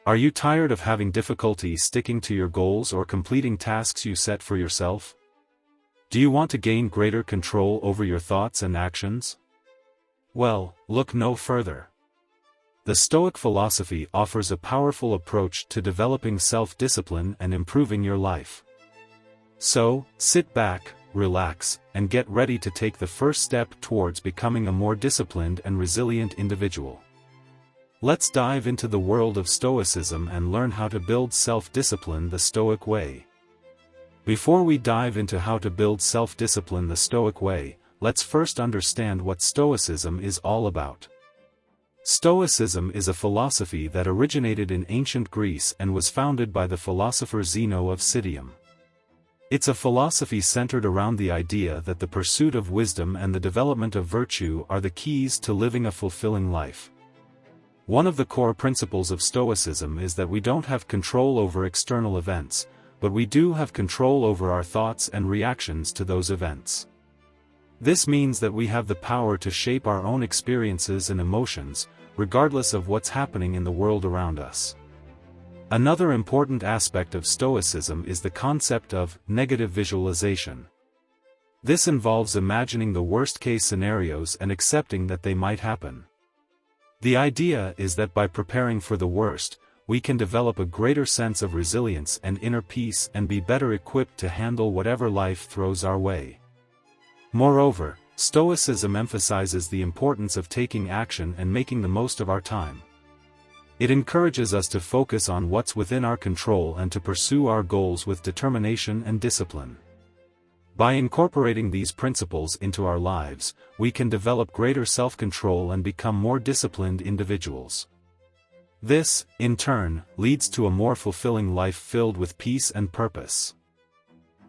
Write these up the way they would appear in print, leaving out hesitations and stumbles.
Are you tired of having difficulty sticking to your goals or completing tasks you set for yourself? Do you want to gain greater control over your thoughts and actions? Well, look no further. The Stoic philosophy offers a powerful approach to developing self-discipline and improving your life. So, sit back, relax, and get ready to take the first step towards becoming a more disciplined and resilient individual. Let's dive into the world of Stoicism and learn how to build self-discipline the Stoic way. Before we dive into how to build self-discipline the Stoic way, let's first understand what Stoicism is all about. Stoicism is a philosophy that originated in ancient Greece and was founded by the philosopher Zeno of Citium. It's a philosophy centered around the idea that the pursuit of wisdom and the development of virtue are the keys to living a fulfilling life. One of the core principles of Stoicism is that we don't have control over external events, but we do have control over our thoughts and reactions to those events. This means that we have the power to shape our own experiences and emotions, regardless of what's happening in the world around us. Another important aspect of Stoicism is the concept of negative visualization. This involves imagining the worst-case scenarios and accepting that they might happen. The idea is that by preparing for the worst, we can develop a greater sense of resilience and inner peace and be better equipped to handle whatever life throws our way. Moreover, Stoicism emphasizes the importance of taking action and making the most of our time. It encourages us to focus on what's within our control and to pursue our goals with determination and discipline. By incorporating these principles into our lives, we can develop greater self-control and become more disciplined individuals. This, in turn, leads to a more fulfilling life filled with peace and purpose.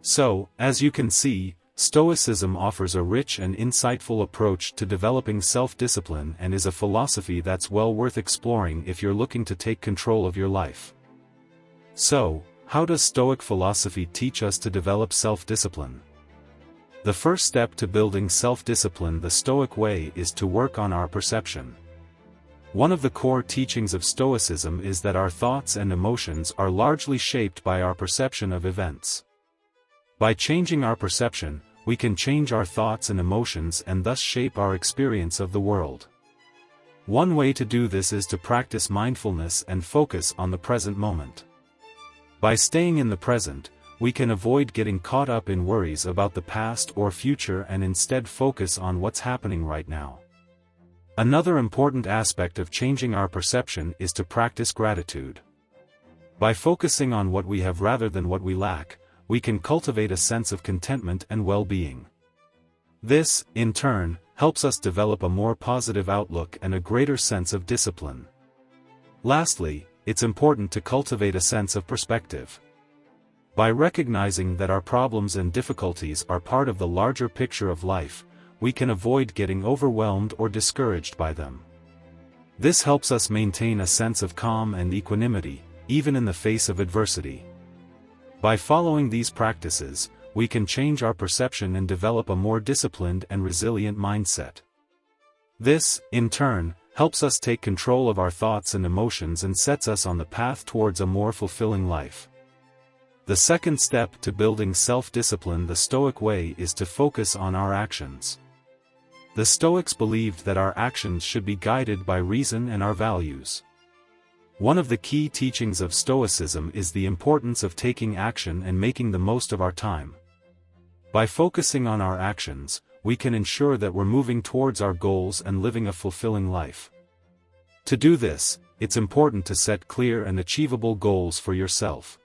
So, as you can see, Stoicism offers a rich and insightful approach to developing self-discipline and is a philosophy that's well worth exploring if you're looking to take control of your life. So, how does Stoic philosophy teach us to develop self-discipline? The first step to building self-discipline the Stoic way is to work on our perception. One of the core teachings of Stoicism is that our thoughts and emotions are largely shaped by our perception of events. By changing our perception, we can change our thoughts and emotions and thus shape our experience of the world. One way to do this is to practice mindfulness and focus on the present moment. By staying in the present, we can avoid getting caught up in worries about the past or future and instead focus on what's happening right now. Another important aspect of changing our perception is to practice gratitude. By focusing on what we have rather than what we lack, we can cultivate a sense of contentment and well-being. This, in turn, helps us develop a more positive outlook and a greater sense of discipline. Lastly, it's important to cultivate a sense of perspective. By recognizing that our problems and difficulties are part of the larger picture of life, we can avoid getting overwhelmed or discouraged by them. This helps us maintain a sense of calm and equanimity, even in the face of adversity. By following these practices, we can change our perception and develop a more disciplined and resilient mindset. This, in turn, helps us take control of our thoughts and emotions and sets us on the path towards a more fulfilling life. The second step to building self-discipline the Stoic way is to focus on our actions. The Stoics believed that our actions should be guided by reason and our values. One of the key teachings of Stoicism is the importance of taking action and making the most of our time. By focusing on our actions, we can ensure that we're moving towards our goals and living a fulfilling life. To do this, it's important to set clear and achievable goals for yourself.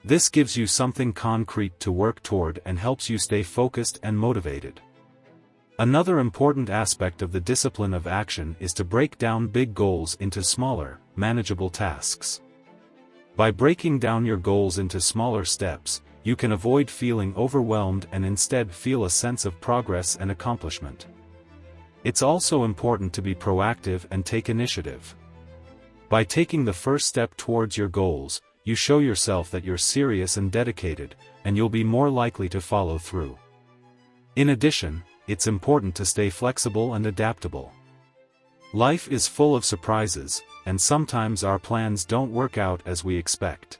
This gives you something concrete to work toward and helps you stay focused and motivated. Another important aspect of the discipline of action is to break down big goals into smaller, manageable tasks. By breaking down your goals into smaller steps, you can avoid feeling overwhelmed and instead feel a sense of progress and accomplishment. It's also important to be proactive and take initiative. By taking the first step towards your goals, you show yourself that you're serious and dedicated, and you'll be more likely to follow through. In addition, it's important to stay flexible and adaptable. Life is full of surprises, and sometimes our plans don't work out as we expect.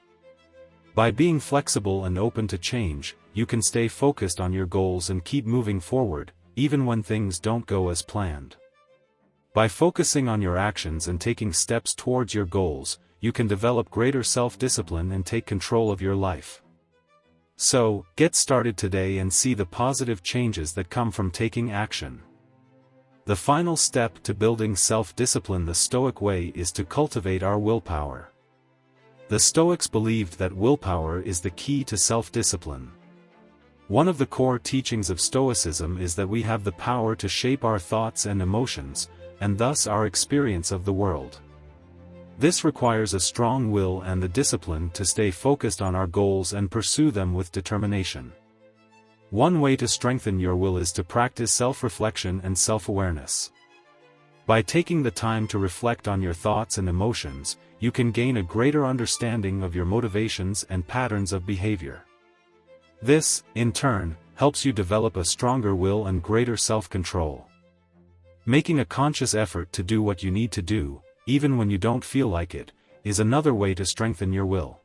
By being flexible and open to change, you can stay focused on your goals and keep moving forward, even when things don't go as planned. By focusing on your actions and taking steps towards your goals, you can develop greater self-discipline and take control of your life. So, get started today and see the positive changes that come from taking action. The final step to building self-discipline the Stoic way is to cultivate our willpower. The Stoics believed that willpower is the key to self-discipline. One of the core teachings of Stoicism is that we have the power to shape our thoughts and emotions, and thus our experience of the world. This requires a strong will and the discipline to stay focused on our goals and pursue them with determination. One way to strengthen your will is to practice self-reflection and self-awareness. By taking the time to reflect on your thoughts and emotions, you can gain a greater understanding of your motivations and patterns of behavior. This, in turn, helps you develop a stronger will and greater self-control. Making a conscious effort to do what you need to do, even when you don't feel like it, is another way to strengthen your will.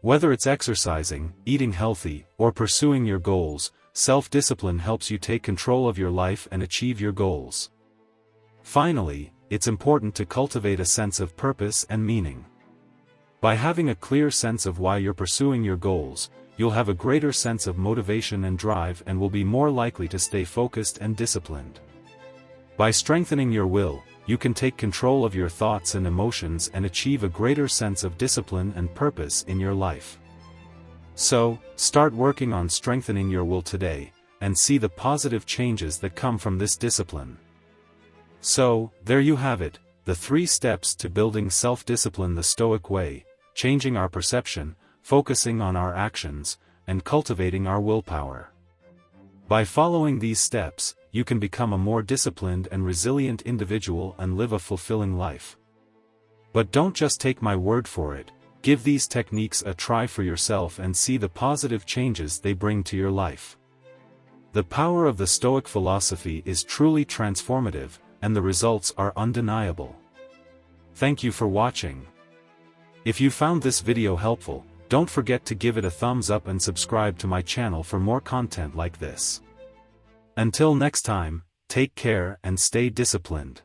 Whether it's exercising, eating healthy, or pursuing your goals, self-discipline helps you take control of your life and achieve your goals. Finally, it's important to cultivate a sense of purpose and meaning. By having a clear sense of why you're pursuing your goals, you'll have a greater sense of motivation and drive and will be more likely to stay focused and disciplined. By strengthening your will, you can take control of your thoughts and emotions and achieve a greater sense of discipline and purpose in your life. So, start working on strengthening your will today, and see the positive changes that come from this discipline. So, there you have it, the 3 steps to building self-discipline the Stoic way: changing our perception, focusing on our actions, and cultivating our willpower. By following these steps, you can become a more disciplined and resilient individual and live a fulfilling life. But don't just take my word for it, give these techniques a try for yourself and see the positive changes they bring to your life. The power of the Stoic philosophy is truly transformative, and the results are undeniable. Thank you for watching. If you found this video helpful, don't forget to give it a thumbs up and subscribe to my channel for more content like this. Until next time, take care and stay disciplined.